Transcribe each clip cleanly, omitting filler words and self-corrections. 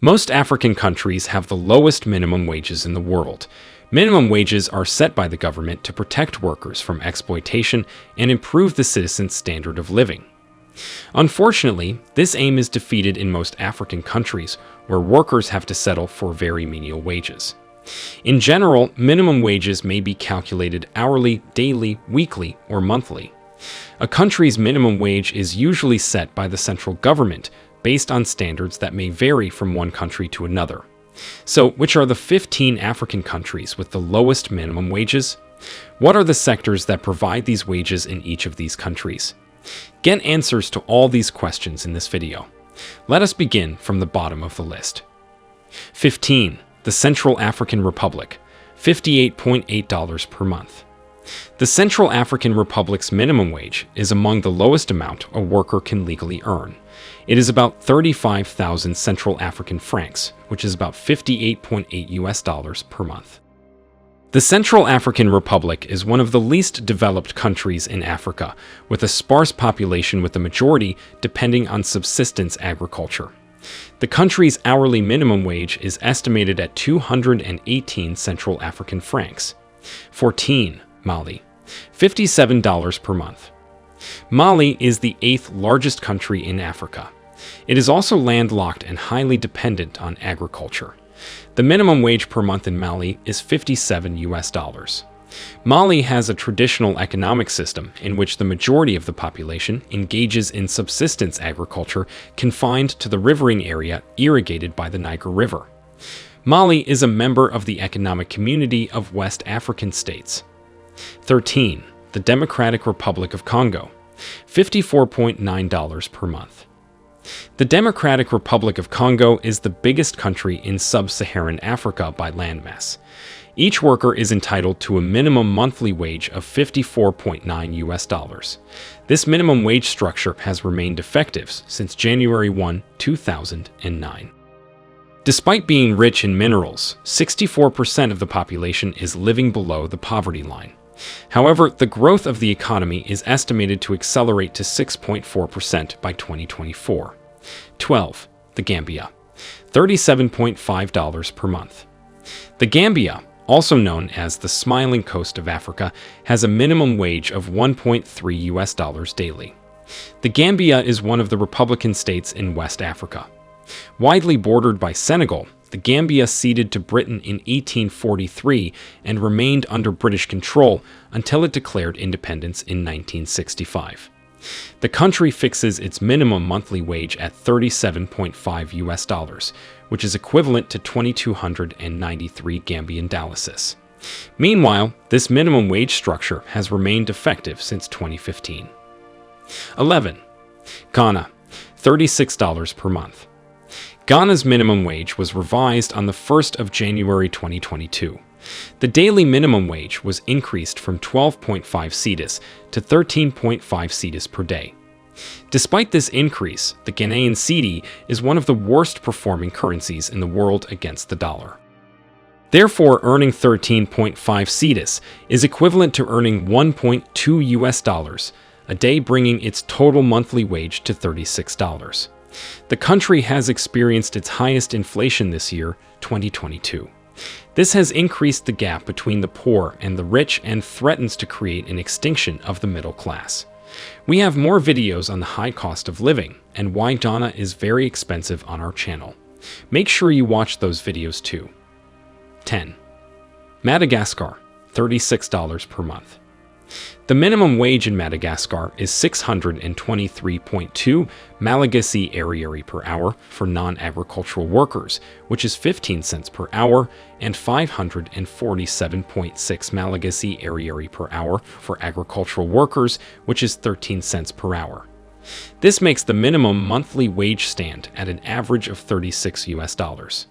Most African countries have the lowest minimum wages in the world. Minimum wages are set by the government to protect workers from exploitation and improve the citizens' standard of living. Unfortunately, this aim is defeated in most African countries, where workers have to settle for very menial wages. In general, minimum wages may be calculated hourly, daily, weekly, or monthly. A country's minimum wage is usually set by the central government based on standards that may vary from one country to another. So, which are the 15 African countries with the lowest minimum wages? What are the sectors that provide these wages in each of these countries? Get answers to all these questions in this video. Let us begin from the bottom of the list. 15. The Central African Republic, $58.8 per month. The Central African Republic's minimum wage is among the lowest amount a worker can legally earn. It is about 35,000 Central African francs, which is about $58.8 per month. The Central African Republic is one of the least developed countries in Africa, with a sparse population with the majority depending on subsistence agriculture. The country's hourly minimum wage is estimated at 218 Central African francs. 14. Mali, $57 per month. Mali is the 8th largest country in Africa. It is also landlocked and highly dependent on agriculture. The minimum wage per month in Mali is $57. Mali has a traditional economic system in which the majority of the population engages in subsistence agriculture confined to the riverine area irrigated by the Niger River. Mali is a member of the Economic Community of West African States. 13. The Democratic Republic of Congo, $54.9 per month. The Democratic Republic of Congo is the biggest country in sub-Saharan Africa by landmass. Each worker is entitled to a minimum monthly wage of $54.9. This minimum wage structure has remained effective since January 1, 2009. Despite being rich in minerals, 64% of the population is living below the poverty line. However, the growth of the economy is estimated to accelerate to 6.4% by 2024. 12. The Gambia, $37.5 per month. The Gambia, also known as the Smiling Coast of Africa, has a minimum wage of $1.3 daily. The Gambia is one of the Republican states in West Africa. Widely bordered by Senegal, the Gambia ceded to Britain in 1843 and remained under British control until it declared independence in 1965. The country fixes its minimum monthly wage at $37.5, which is equivalent to 2,293 Gambian dalasis. Meanwhile, this minimum wage structure has remained effective since 2015. 11. Ghana, $36 per month. Ghana's minimum wage was revised on the 1st of January 2022. The daily minimum wage was increased from 12.5 cedis to 13.5 cedis per day. Despite this increase, the Ghanaian cedi is one of the worst performing currencies in the world against the dollar. Therefore, earning 13.5 cedis is equivalent to earning $1.2 a day, bringing its total monthly wage to $36. The country has experienced its highest inflation this year, 2022. This has increased the gap between the poor and the rich and threatens to create an extinction of the middle class. We have more videos on the high cost of living and why Ghana is very expensive on our channel. Make sure you watch those videos too. 10. Madagascar, $36 per month. The minimum wage in Madagascar is 623.2 Malagasy ariary per hour for non-agricultural workers, which is 15 cents per hour, and 547.6 Malagasy ariary per hour for agricultural workers, which is 13 cents per hour. This makes the minimum monthly wage stand at an average of $36.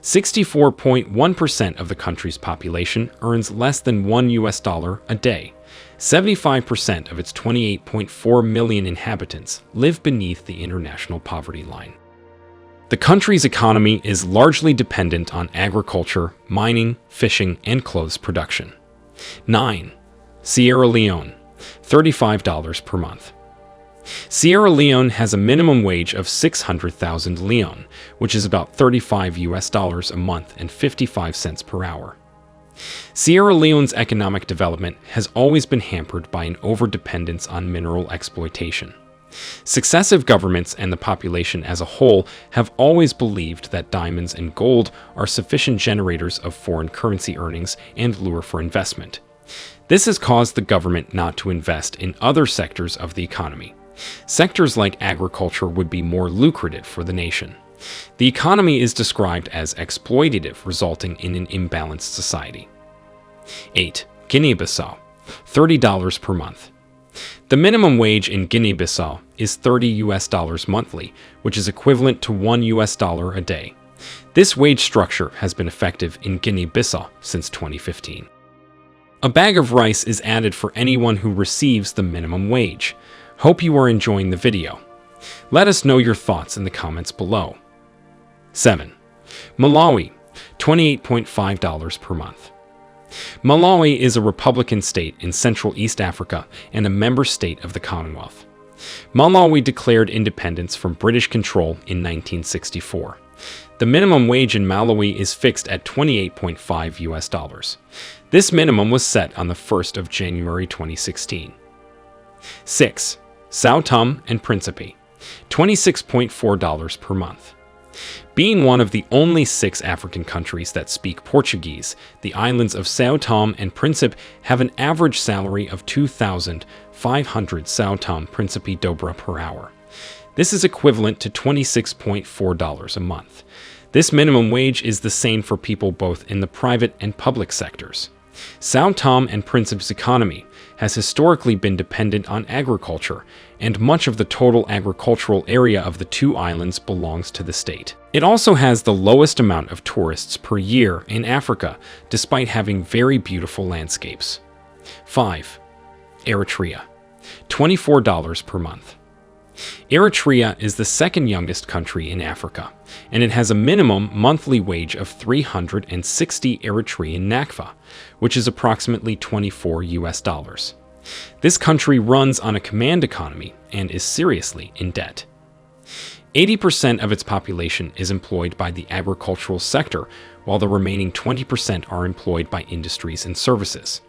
64.1% of the country's population earns less than $1 a day. 75% of its 28.4 million inhabitants live beneath the international poverty line. The country's economy is largely dependent on agriculture, mining, fishing, and clothes production. 9. Sierra Leone, $35 per month. Sierra Leone has a minimum wage of 600,000 leone, which is about $35 a month and 55 cents per hour. Sierra Leone's economic development has always been hampered by an overdependence on mineral exploitation. Successive governments and the population as a whole have always believed that diamonds and gold are sufficient generators of foreign currency earnings and lure for investment. This has caused the government not to invest in other sectors of the economy. Sectors like agriculture would be more lucrative for the nation. The economy is described as exploitative, resulting in an imbalanced society. 8. Guinea-Bissau, $30 per month. The minimum wage in Guinea-Bissau is $30 monthly, which is equivalent to $1 a day. This wage structure has been effective in Guinea-Bissau since 2015. A bag of rice is added for anyone who receives the minimum wage. Hope you are enjoying the video. Let us know your thoughts in the comments below. 7. Malawi, $28.5 per month. Malawi is a republican state in Central East Africa and a member state of the Commonwealth. Malawi declared independence from British control in 1964. The minimum wage in Malawi is fixed at $28.5. This minimum was set on the 1st of January 2016. 6. Sao Tome and Principe, $26.4 per month. Being one of the only 6 African countries that speak Portuguese, the islands of Sao Tome and Principe have an average salary of 2,500 Sao Tome Principe dobra per hour. This is equivalent to $26.4 a month. This minimum wage is the same for people both in the private and public sectors. Sao Tome and Principe's economy has historically been dependent on agriculture, and much of the total agricultural area of the 2 islands belongs to the state. It also has the lowest amount of tourists per year in Africa, despite having very beautiful landscapes. 5. Eritrea, $24 per month. Eritrea is the second youngest country in Africa, and it has a minimum monthly wage of 360 Eritrean nakfa, which is approximately $24. This country runs on a command economy and is seriously in debt. 80% of its population is employed by the agricultural sector, while the remaining 20% are employed by industries and services.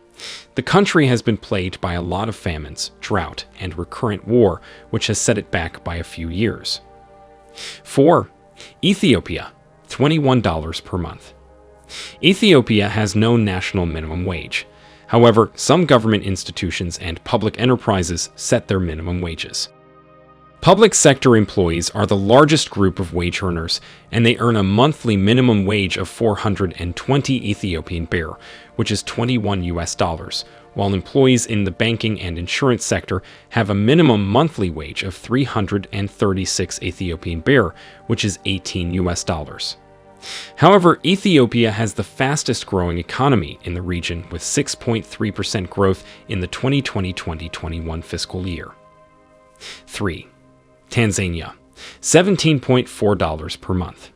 The country has been plagued by a lot of famines, drought, and recurrent war, which has set it back by a few years. 4. Ethiopia, $21 per month. Ethiopia has no national minimum wage. However, some government institutions and public enterprises set their minimum wages. Public sector employees are the largest group of wage earners, and they earn a monthly minimum wage of 420 Ethiopian birr, which is $21, while employees in the banking and insurance sector have a minimum monthly wage of 336 Ethiopian birr, which is $18. However, Ethiopia has the fastest growing economy in the region, with 6.3% growth in the 2020-2021 fiscal year. 3. Tanzania, $17.4 per month.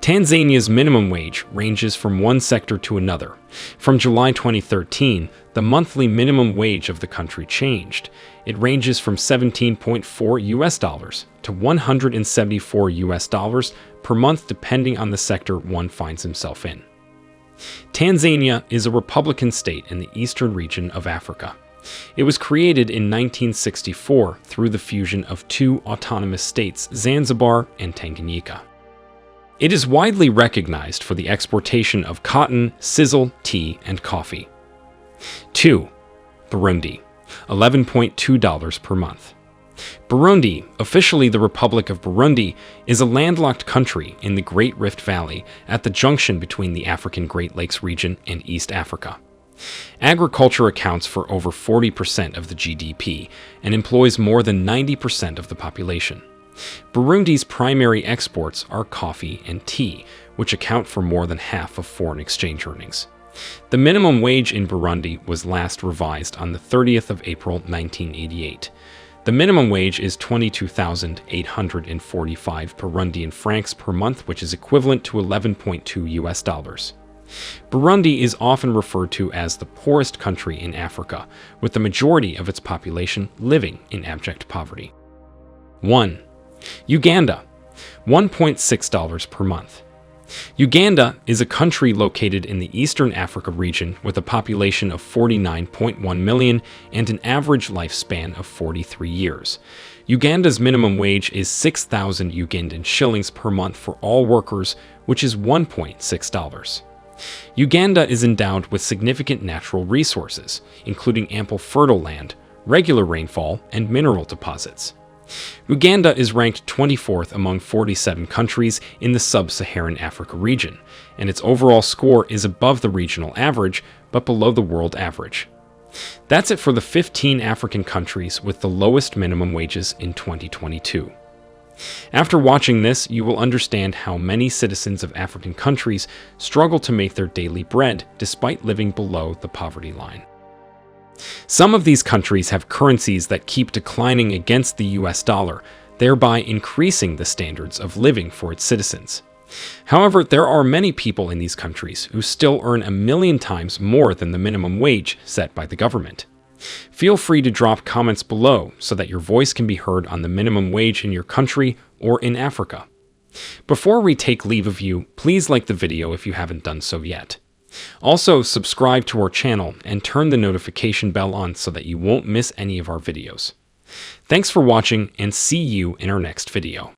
Tanzania's minimum wage ranges from one sector to another. From July 2013, the monthly minimum wage of the country changed. It ranges from $17.4 to $174 per month, depending on the sector one finds himself in. Tanzania is a republican state in the eastern region of Africa. It was created in 1964 through the fusion of 2 autonomous states, Zanzibar and Tanganyika. It is widely recognized for the exportation of cotton, sisal, tea, and coffee. 2. Burundi, $11.2 per month. Burundi, officially the Republic of Burundi, is a landlocked country in the Great Rift Valley at the junction between the African Great Lakes region and East Africa. Agriculture accounts for over 40% of the GDP and employs more than 90% of the population. Burundi's primary exports are coffee and tea, which account for more than half of foreign exchange earnings. The minimum wage in Burundi was last revised on the 30th of April 1988. The minimum wage is 22,845 Burundian francs per month, which is equivalent to $11.2. Burundi is often referred to as the poorest country in Africa, with the majority of its population living in abject poverty. 1. Uganda, $1.6 per month. Uganda is a country located in the Eastern Africa region with a population of 49.1 million and an average lifespan of 43 years. Uganda's minimum wage is 6,000 Ugandan shillings per month for all workers, which is $1.6. Uganda is endowed with significant natural resources, including ample fertile land, regular rainfall, and mineral deposits. Uganda is ranked 24th among 47 countries in the sub-Saharan Africa region, and its overall score is above the regional average, but below the world average. That's it for the 15 African countries with the lowest minimum wages in 2022. After watching this, you will understand how many citizens of African countries struggle to make their daily bread despite living below the poverty line. Some of these countries have currencies that keep declining against the US dollar, thereby increasing the standards of living for its citizens. However, there are many people in these countries who still earn 1,000,000 times more than the minimum wage set by the government. Feel free to drop comments below so that your voice can be heard on the minimum wage in your country or in Africa. Before we take leave of you, please like the video if you haven't done so yet. Also, subscribe to our channel and turn the notification bell on so that you won't miss any of our videos. Thanks for watching and see you in our next video.